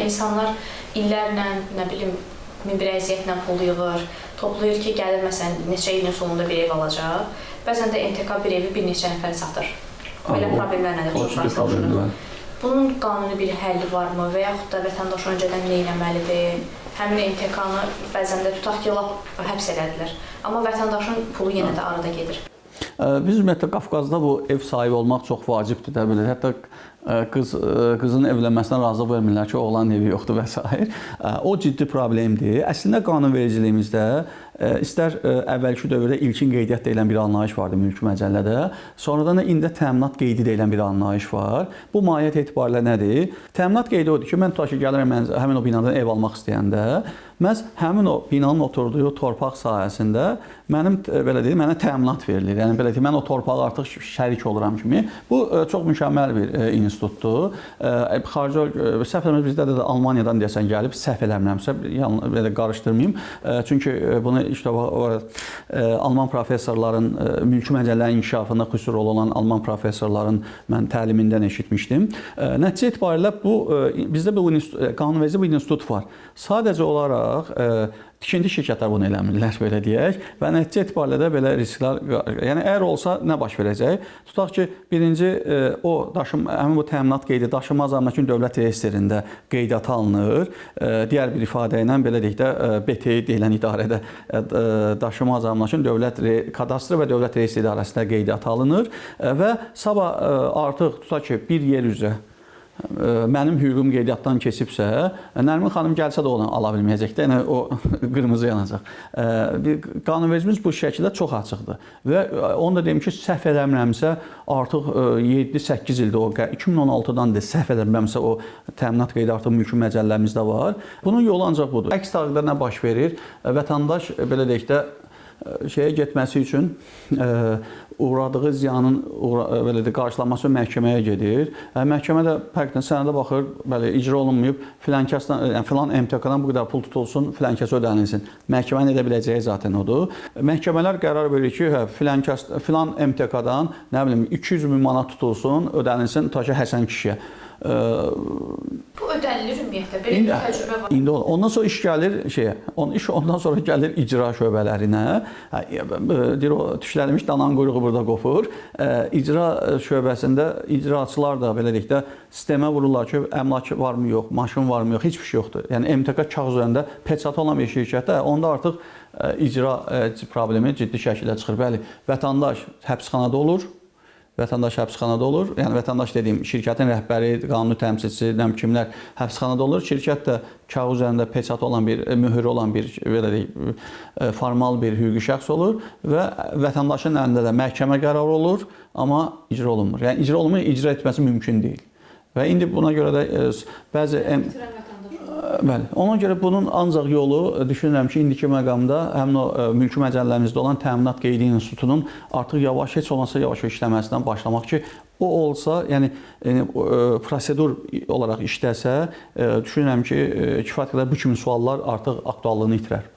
insanlar illərlə, nə bilim, bir əziyyətlə pul yığır, toplayır ki, gəlir məsələn, neçə ilin sonunda bir ev alacaq. Bəzən də MTK bir evi bir neçə nəfər satır. Belə problemlərlə də qarşılaşırıq. Bunun qanuni bir həlli varmı və yaxud da vətəndaş öncədən nə etməlidir? Həmin MTK-nı bəzən də tutaq ki, həbs elədilər. Amma vətəndaşın pulu yenə də arada gedir. Biz ümumiyyətlə Qafqazda bu ev sahibi olmaq çox vacibdir də belə. Hətta qızın evlənməsinə razılıq vermirlər ki, oğlanın evi yoxdur və s. O ciddi problemdir. Əslində qanunvericiliyimizdə istər əvvəlki dövrdə ilkin qeydiyyat deyilən bir anlayış vardı mülki məcəllədə. Sonradan da indi təminat qeydi deyilən bir anlayış var. Bu mahiyyət etibarilə nədir? Təminat qeydi odur ki, mən tutaq ki, gəlirəm həmin o binadan ev almaq istəyəndə, məhz həmin o binanın oturduğu torpaq sahəsində mənə təminat verilir. Yəni belə deyim, mən o torpağa artıq şərik oluram kimi. Bu çox mükəmməl bir institutdur. Səhv eləmirəm, bizdə də Almaniyadan deyəsən gəlib, səhv eləmirəmsə, belə qarışdırmayım. Çünki bunu işte Alman professorların mülki məcəllərin inkişafında xüsusi rol olan Alman professorların mən təlimindən eşitmişdim. Nəticə etibarilə bizdə bu qanunverici bir institut var. Sadəcə olaraq tikinti şirkətlər bunu eləmirlər, belə deyək. Və nəticə etibarilə də belə risklər, yəni əgər olsa nə baş verəcək? Tutaq ki, birinci həmin bu təminat qeydi daşınmaz əmlakın dövlət reyestrində qeydiyyata alınır. Digər bir ifadə ilə belə deyək də BTİ deyilən idarədə daşınmaz əmlakın dövlət kadastr və dövlət reyestri idarəsində qeydiyyata alınır və sabah artıq tutaq ki, bir yer üzrə mənim hüququm qeydiyyatdan keçibsə, Nərmin xanım gəlsə də onu ala bilməyəcək də, yəni o qırmızı yanacaq. Qanunvericimiz bu şəkildə çox açıqdır. Və onu da deyim ki, səhv eləmirəmsə, artıq 7-8 ildir o, 2016-dan da səhv eləmirəmsə o təminat qeydi artıq mülki məcəlləmizdə var. Bunun yolu ancaq budur. Əks təqdirdə nə baş verir? Vətəndaş, belə deyək də, şeye getməsi üçün uğradığı ziyanın qarşılanması üçün məhkəməyə gedir. Məhkəmə də fərqdən sənədə baxır, bəli, icra olunmayıb, filan MTK-dan bu qədər pul tutulsun, filan kəsə ödənilsin. Məhkəmənin edə biləcəyi zaten odur. Məhkəmələr qərar verir ki, filan MTK-dan 200 min manat tutulsun, ödənilsin ta ki, Həsən kişiyə. Bu ödənilir ümumiyyətlə, belə bir təcrübə var. İndi ondan sonra iş gəlir ondan sonra gəlir icra şöbələrinə. Deyir o tüşlənmiş danan quyruğu burada qopur. İcra şöbəsində icraçılar da belə deyək də sistemə vururlar ki, əmlak varmı yox, maşın varmı yox, heç bir şey yoxdur. Yəni MTK kağız üzərində peçatı olan bir şirkətdə onda artıq icra problemi ciddi şəkildə çıxır. Bəli, vətəndaş həbsxanada olur. Yəni vətəndaş dediyim şirkətin rəhbəri, qanuni təmsilçisi, kimlər həbsxanada olur. Şirkət də kağız üzərində peçatı olan bir, mühürü olan bir, belə deyək, formal bir hüquqi şəxs olur və vətəndaşın əlində də məhkəmə qərarı olur, amma icra olunmur. Yəni icra olunmur, icra etməsi mümkün deyil. Və indi buna görə də bəzi Bəli, ona görə bunun ancaq yolu düşünürəm ki, indiki məqamda həmin o mülki məcəlləmizdə olan təminat qeydi institutunun artıq heç olmasa yavaş işləməsindən başlamaq ki, o olsa, yəni prosedur olaraq işləsə, düşünürəm ki, kifayət qədər bu kimi suallar artıq aktuallığını itirər.